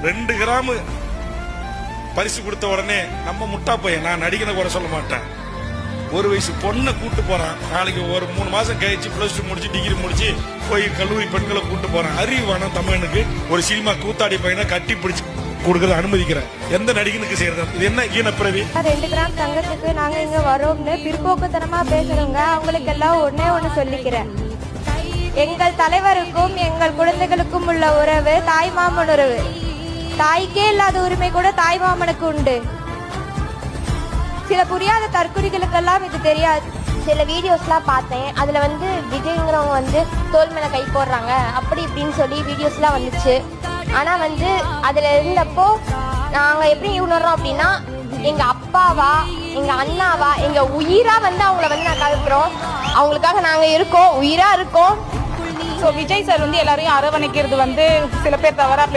2 gram பரிசு கொடுத்த உடனே நம்ம முட்டா பையன், நான் நடிகனை கூட சொல்ல மாட்டேன், 1 வயசு பொண்ணை கூட்டு போறான். நாளைக்கு ஒரு 3 மாசம் கழிச்சு +2 முடிச்சு டிகிரி முடிச்சு போய் கல்லூரி பெண்களை கூட்டு போறான். அறிவான தமிழனுக்கு ஒரு சினிமா கூத்தாடி பையனை கட்டி பிடிச்சு கொடுக்கறது அனுமதிக்கிறேன். எந்த நடிகனுக்கு செய்யறது? இது என்ன ஈனப்பிறவி? 2 கிராம் தங்கத்துக்கு நாங்க இங்க வரோம்னு பிற்போக்குத்தனமா பேசுறவங்க அவங்களுக்கு எல்லாம் ஒண்ணு சொல்லிக்கிறேன். எங்கள் தலைவருக்கும் எங்கள் குழந்தைகளுக்கும் உள்ள உறவு தாய் மாமன் உறவு. தாய்க்கே இல்லாத உரிமை கூட தாய் மாமனுக்கு உண்டு. சில புரியாத தற்குறிகளுக்கெல்லாம் இது தெரியாது. சில வீடியோஸ்லாம் பார்த்தேன். அதில் விஜய்ங்கிறவங்க தோல் மேலே கை போடுறாங்க அப்படி இப்படின்னு சொல்லி வீடியோஸ்லாம் வந்துச்சு. ஆனால் அதில் இருந்தப்போ நாங்கள் எப்படி உணர்றோம் அப்படின்னா, எங்கள் அப்பாவா எங்கள் அண்ணாவா எங்கள் உயிராக அவங்கள நான் கலப்புறோம். அவங்களுக்காக நாங்கள் இருக்கோம், உயிராக இருக்கோம். ஸோ விஜய் சார் எல்லாரையும் அரவணைக்கிறது சில பேர் தவறாக